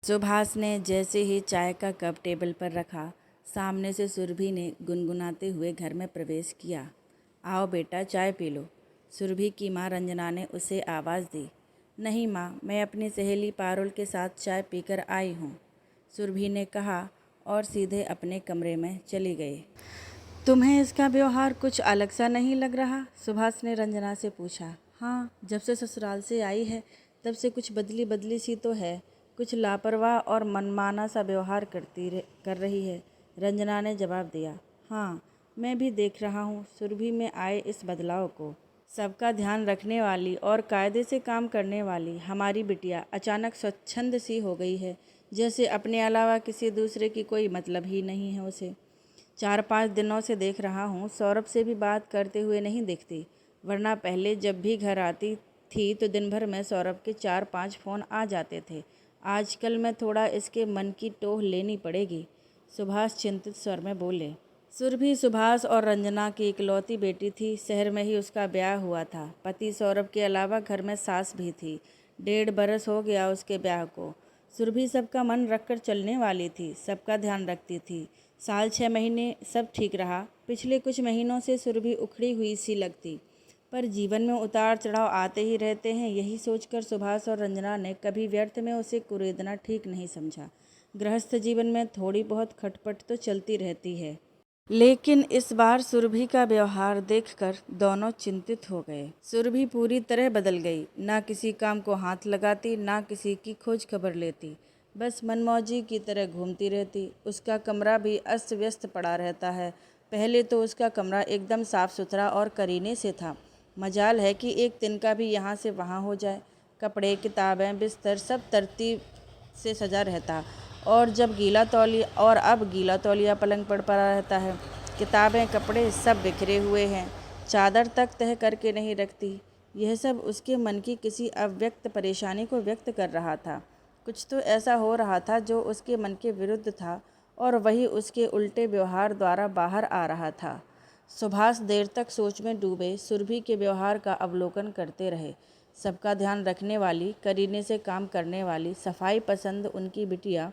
सुभाष ने जैसे ही चाय का कप टेबल पर रखा, सामने से सुरभि ने गुनगुनाते हुए घर में प्रवेश किया। आओ बेटा, चाय पी लो। सुरभि की माँ रंजना ने उसे आवाज़ दी। नहीं माँ, मैं अपनी सहेली पारुल के साथ चाय पीकर आई हूँ, सुरभि ने कहा और सीधे अपने कमरे में चली गई। तुम्हें इसका व्यवहार कुछ अलग सा नहीं लग रहा? सुभाष ने रंजना से पूछा। हाँ, जब से ससुराल से आई है तब से कुछ बदली बदली सी तो है, कुछ लापरवाह और मनमाना सा व्यवहार कर रही है, रंजना ने जवाब दिया। हाँ, मैं भी देख रहा हूँ सुरभि में आए इस बदलाव को। सबका ध्यान रखने वाली और कायदे से काम करने वाली हमारी बिटिया अचानक स्वच्छंद सी हो गई है, जैसे अपने अलावा किसी दूसरे की कोई मतलब ही नहीं है उसे। 4-5 दिनों से देख रहा हूँ, सौरभ से भी बात करते हुए नहीं दिखती, वरना पहले जब भी घर आती थी तो दिन भर में सौरभ के 4-5 फ़ोन आ जाते थे। आजकल मैं थोड़ा इसके मन की टोह लेनी पड़ेगी, सुभाष चिंतित स्वर में बोले। सुरभि सुभाष और रंजना की इकलौती बेटी थी। शहर में ही उसका ब्याह हुआ था। पति सौरभ के अलावा घर में सास भी थी। 1.5 बरस हो गया उसके ब्याह को। सुरभि सबका मन रखकर चलने वाली थी, सबका ध्यान रखती थी। साल 6 महीने सब ठीक रहा। पिछले कुछ महीनों से सुरभि उखड़ी हुई सी लगती, पर जीवन में उतार चढ़ाव आते ही रहते हैं, यही सोचकर सुभाष और रंजना ने कभी व्यर्थ में उसे कुरेदना ठीक नहीं समझा। गृहस्थ जीवन में थोड़ी बहुत खटपट तो चलती रहती है, लेकिन इस बार सुरभि का व्यवहार देखकर दोनों चिंतित हो गए। सुरभि पूरी तरह बदल गई, ना किसी काम को हाथ लगाती, ना किसी की खोज खबर लेती, बस मनमौजी की तरह घूमती रहती। उसका कमरा भी अस्त व्यस्त पड़ा रहता है। पहले तो उसका कमरा एकदम साफ सुथरा और करीने से था। मजाल है कि एक तिनका भी यहाँ से वहाँ हो जाए। कपड़े, किताबें, बिस्तर सब तरतीब से सजा रहता, और अब गीला तौलिया पलंग पर पड़ा रहता है। किताबें, कपड़े सब बिखरे हुए हैं, चादर तक तह करके नहीं रखती। यह सब उसके मन की किसी अव्यक्त परेशानी को व्यक्त कर रहा था। कुछ तो ऐसा हो रहा था जो उसके मन के विरुद्ध था, और वही उसके उल्टे व्यवहार द्वारा बाहर आ रहा था। सुभाष देर तक सोच में डूबे सुरभि के व्यवहार का अवलोकन करते रहे। सबका ध्यान रखने वाली, करीने से काम करने वाली, सफाई पसंद उनकी बिटिया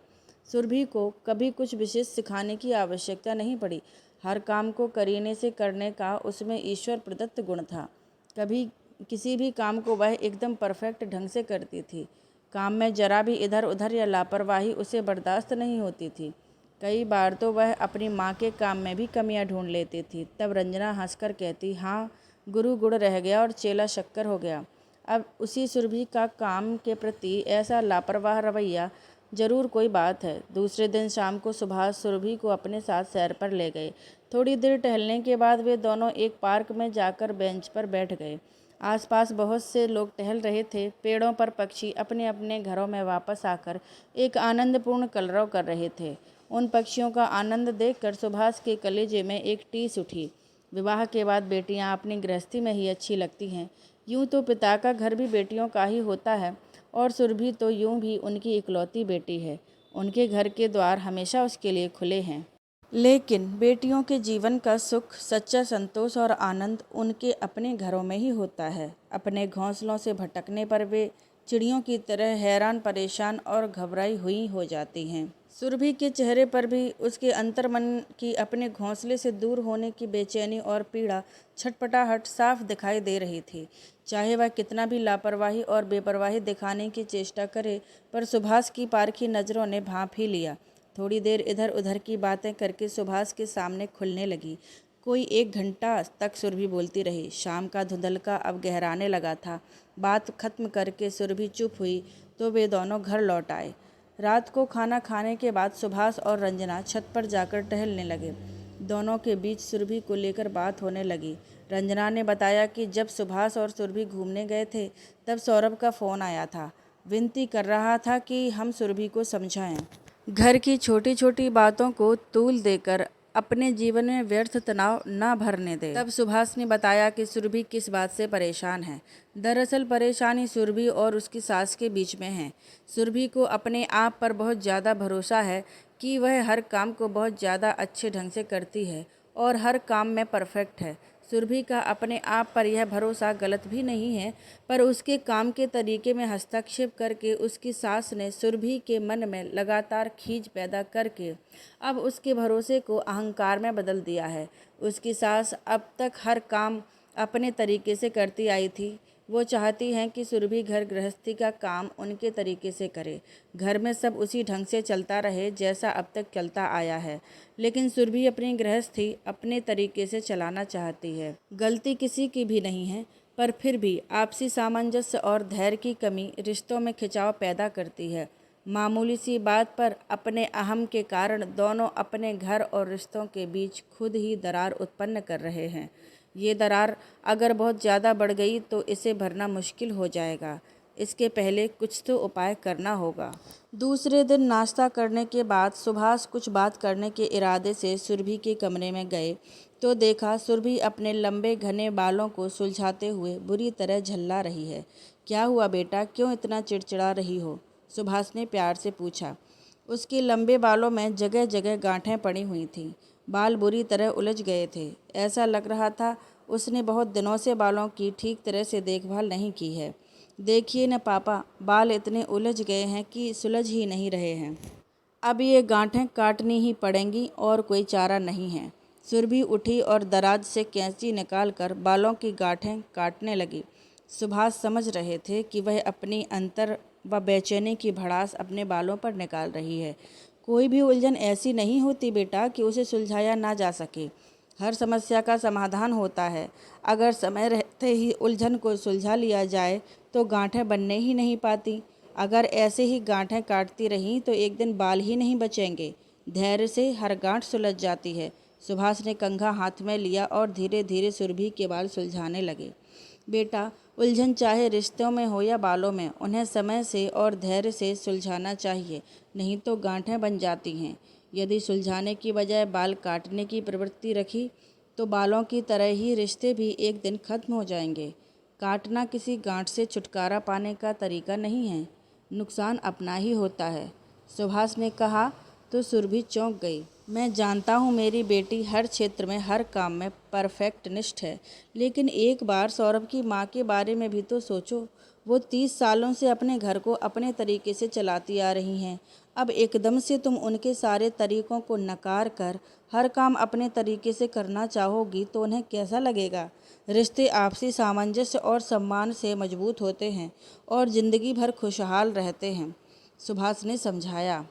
सुरभि को कभी कुछ विशेष सिखाने की आवश्यकता नहीं पड़ी। हर काम को करीने से करने का उसमें ईश्वर प्रदत्त गुण था। कभी किसी भी काम को वह एकदम परफेक्ट ढंग से करती थी। काम में जरा भी इधर उधर या लापरवाही उसे बर्दाश्त नहीं होती थी। कई बार तो वह अपनी माँ के काम में भी कमियां ढूंढ लेती थी। तब रंजना हंसकर कहती, हाँ, गुरु गुड़ रह गया और चेला शक्कर हो गया। अब उसी सुरभि का काम के प्रति ऐसा लापरवाह रवैया, जरूर कोई बात है। दूसरे दिन शाम को सुभाष सुरभि को अपने साथ सैर पर ले गए। थोड़ी देर टहलने के बाद वे दोनों एक पार्क में जाकर बेंच पर बैठ गए। आसपास बहुत से लोग टहल रहे थे। पेड़ों पर पक्षी अपने अपने घरों में वापस आकर एक आनंदपूर्ण कलरव कर रहे थे। उन पक्षियों का आनंद देखकर सुभाष के कलेजे में एक टीस उठी। विवाह के बाद बेटियां अपनी गृहस्थी में ही अच्छी लगती हैं। यूं तो पिता का घर भी बेटियों का ही होता है, और सुरभि तो यूं भी उनकी इकलौती बेटी है। उनके घर के द्वार हमेशा उसके लिए खुले हैं। लेकिन बेटियों के जीवन का सुख, सच्चा संतोष और आनंद उनके अपने घरों में ही होता है। अपने घोंसलों से भटकने पर वे चिड़ियों की तरह हैरान, परेशान और घबराई हुई हो जाती हैं। सुरभि के चेहरे पर भी उसके अंतर्मन की अपने घोंसले से दूर होने की बेचैनी और पीड़ा, छटपटाहट साफ दिखाई दे रही थी। चाहे वह कितना भी लापरवाही और बेपरवाही दिखाने की चेष्टा करे, पर सुभाष की पारखी नज़रों ने भांप ही लिया। थोड़ी देर इधर उधर की बातें करके सुभाष के सामने खुलने लगी। कोई 1 घंटा तक सुरभि बोलती रही। शाम का धुंधलका अब गहराने लगा था। बात खत्म करके सुरभि चुप हुई तो वे दोनों घर लौट आए। रात को खाना खाने के बाद सुभाष और रंजना छत पर जाकर टहलने लगे। दोनों के बीच सुरभि को लेकर बात होने लगी। रंजना ने बताया कि जब सुभाष और सुरभि घूमने गए थे तब सौरभ का फ़ोन आया था। विनती कर रहा था कि हम सुरभि को समझाएं, घर की छोटी छोटी बातों को तूल देकर अपने जीवन में व्यर्थ तनाव न भरने दे। तब सुभाष ने बताया कि सुरभि किस बात से परेशान है। दरअसल परेशानी सुरभि और उसकी सास के बीच में है। सुरभि को अपने आप पर बहुत ज़्यादा भरोसा है कि वह हर काम को बहुत ज़्यादा अच्छे ढंग से करती है और हर काम में परफेक्ट है। सुरभि का अपने आप पर यह भरोसा गलत भी नहीं है, पर उसके काम के तरीके में हस्तक्षेप करके उसकी सास ने सुरभि के मन में लगातार खींच पैदा करके अब उसके भरोसे को अहंकार में बदल दिया है। उसकी सास अब तक हर काम अपने तरीके से करती आई थी। वो चाहती हैं कि सुरभि घर गृहस्थी का काम उनके तरीके से करे, घर में सब उसी ढंग से चलता रहे जैसा अब तक चलता आया है। लेकिन सुरभि अपनी गृहस्थी अपने तरीके से चलाना चाहती है। गलती किसी की भी नहीं है, पर फिर भी आपसी सामंजस्य और धैर्य की कमी रिश्तों में खिंचाव पैदा करती है। मामूली सी बात पर अपने अहम के कारण दोनों अपने घर और रिश्तों के बीच खुद ही दरार उत्पन्न कर रहे हैं। ये दरार अगर बहुत ज़्यादा बढ़ गई तो इसे भरना मुश्किल हो जाएगा। इसके पहले कुछ तो उपाय करना होगा। दूसरे दिन नाश्ता करने के बाद सुभाष कुछ बात करने के इरादे से सुरभि के कमरे में गए तो देखा सुरभि अपने लंबे घने बालों को सुलझाते हुए बुरी तरह झल्ला रही है। क्या हुआ बेटा, क्यों इतना चिड़चिड़ा रही हो? सुभाष ने प्यार से पूछा। उसके लंबे बालों में जगह जगह गांठें पड़ी हुई थीं। बाल बुरी तरह उलझ गए थे। ऐसा लग रहा था उसने बहुत दिनों से बालों की ठीक तरह से देखभाल नहीं की है। देखिए न पापा, बाल इतने उलझ गए हैं कि सुलझ ही नहीं रहे हैं। अब ये गांठें काटनी ही पड़ेंगी और कोई चारा नहीं है। सुरभि उठी और दराज से कैंची निकालकर बालों की गांठें काटने लगी। सुभाष समझ रहे थे कि वह अपनी अंतर व बेचैनी की भड़ास अपने बालों पर निकाल रही है। कोई भी उलझन ऐसी नहीं होती बेटा कि उसे सुलझाया ना जा सके। हर समस्या का समाधान होता है। अगर समय रहते ही उलझन को सुलझा लिया जाए तो गांठें बनने ही नहीं पाती। अगर ऐसे ही गांठें काटती रहीं तो एक दिन बाल ही नहीं बचेंगे। धैर्य से हर गांठ सुलझ जाती है। सुभाष ने कंघा हाथ में लिया और धीरे धीरे सुरभि के बाल सुलझाने लगे। बेटा, उलझन चाहे रिश्तों में हो या बालों में, उन्हें समय से और धैर्य से सुलझाना चाहिए, नहीं तो गांठें बन जाती हैं। यदि सुलझाने की बजाय बाल काटने की प्रवृत्ति रखी तो बालों की तरह ही रिश्ते भी एक दिन खत्म हो जाएंगे। काटना किसी गांठ से छुटकारा पाने का तरीका नहीं है, नुकसान अपना ही होता है। सुभाष ने कहा तो सुरभि चौंक गई। मैं जानता हूँ मेरी बेटी हर क्षेत्र में हर काम में परफेक्टनिस्ट है, लेकिन एक बार सौरभ की माँ के बारे में भी तो सोचो। वो 30 सालों से अपने घर को अपने तरीके से चलाती आ रही हैं। अब एकदम से तुम उनके सारे तरीकों को नकार कर हर काम अपने तरीके से करना चाहोगी तो उन्हें कैसा लगेगा? रिश्ते आपसी सामंजस्य और सम्मान से मजबूत होते हैं और ज़िंदगी भर खुशहाल रहते हैं, सुभाष ने समझाया।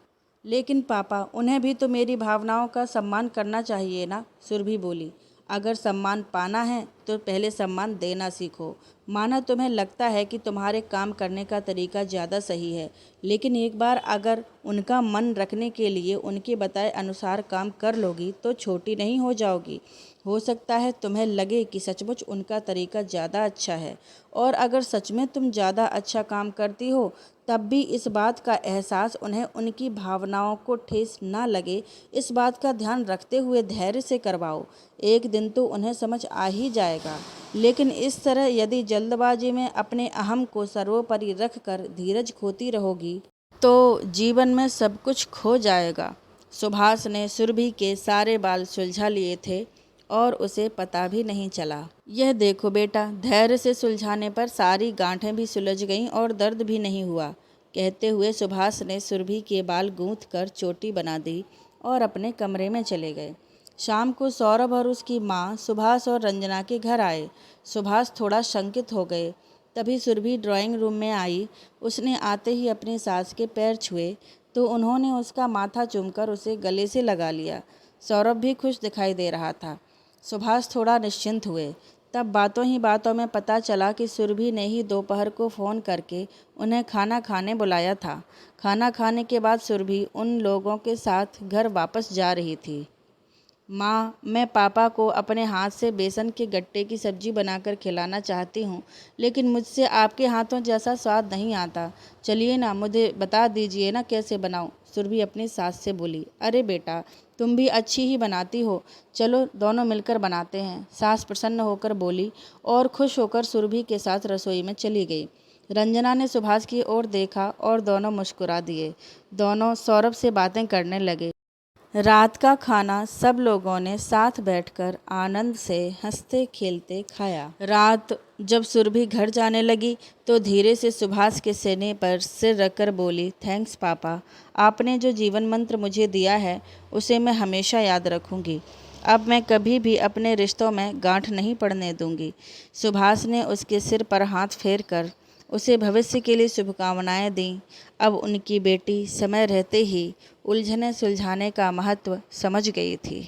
लेकिन पापा, उन्हें भी तो मेरी भावनाओं का सम्मान करना चाहिए ना, सुरभि बोली। अगर सम्मान पाना है तो पहले सम्मान देना सीखो। माना तुम्हें लगता है कि तुम्हारे काम करने का तरीका ज़्यादा सही है, लेकिन एक बार अगर उनका मन रखने के लिए उनके बताए अनुसार काम कर लोगी तो छोटी नहीं हो जाओगी। हो सकता है तुम्हें लगे कि सचमुच उनका तरीका ज़्यादा अच्छा है, और अगर सच में तुम ज़्यादा अच्छा काम करती हो तब भी इस बात का एहसास उन्हें उनकी भावनाओं को ठेस ना लगे, इस बात का ध्यान रखते हुए धैर्य से करवाओ। एक दिन तो उन्हें समझ आ ही जाएगा। लेकिन इस तरह यदि जल्दबाजी में अपने अहम को सर्वोपरि रख कर धीरज खोती रहोगी तो जीवन में सब कुछ खो जाएगा। सुभाष ने सुरभि के सारे बाल सुलझा लिए थे और उसे पता भी नहीं चला। यह देखो बेटा, धैर्य से सुलझाने पर सारी गांठें भी सुलझ गईं और दर्द भी नहीं हुआ। कहते हुए सुभाष ने सुरभि के बाल गूंथ कर चोटी बना दी और अपने कमरे में चले गए। शाम को सौरभ और उसकी माँ सुभाष और रंजना के घर आए। सुभाष थोड़ा शंकित हो गए। तभी सुरभि ड्राइंग रूम में आई। उसने आते ही अपनी सास के पैर छुए तो उन्होंने उसका माथा चूमकर उसे गले से लगा लिया। सौरभ भी खुश दिखाई दे रहा था। सुभाष थोड़ा निश्चिंत हुए। तब बातों ही बातों में पता चला कि सुरभि ने ही दोपहर को फ़ोन करके उन्हें खाना खाने बुलाया था। खाना खाने के बाद सुरभि उन लोगों के साथ घर वापस जा रही थी। माँ, मैं पापा को अपने हाथ से बेसन के गट्टे की सब्जी बनाकर खिलाना चाहती हूँ, लेकिन मुझसे आपके हाथों जैसा स्वाद नहीं आता। चलिए ना, मुझे बता दीजिए ना कैसे बनाऊँ, सुरभि अपनी सास से बोली। अरे बेटा, तुम भी अच्छी ही बनाती हो, चलो दोनों मिलकर बनाते हैं, सास प्रसन्न होकर बोली और खुश होकर सुरभि के साथ रसोई में चली गई। रंजना ने सुभाष की ओर देखा और दोनों मुस्कुरा दिए। दोनों सौरभ से बातें करने लगे। रात का खाना सब लोगों ने साथ बैठकर आनंद से हंसते खेलते खाया। रात जब सुरभि घर जाने लगी तो धीरे से सुभाष के सीने पर सिर रखकर बोली, थैंक्स पापा, आपने जो जीवन मंत्र मुझे दिया है उसे मैं हमेशा याद रखूंगी। अब मैं कभी भी अपने रिश्तों में गांठ नहीं पड़ने दूंगी। सुभाष ने उसके सिर पर हाथ फेर कर उसे भविष्य के लिए शुभकामनाएं दीं। अब उनकी बेटी समय रहते ही उलझने सुलझाने का महत्व समझ गई थी।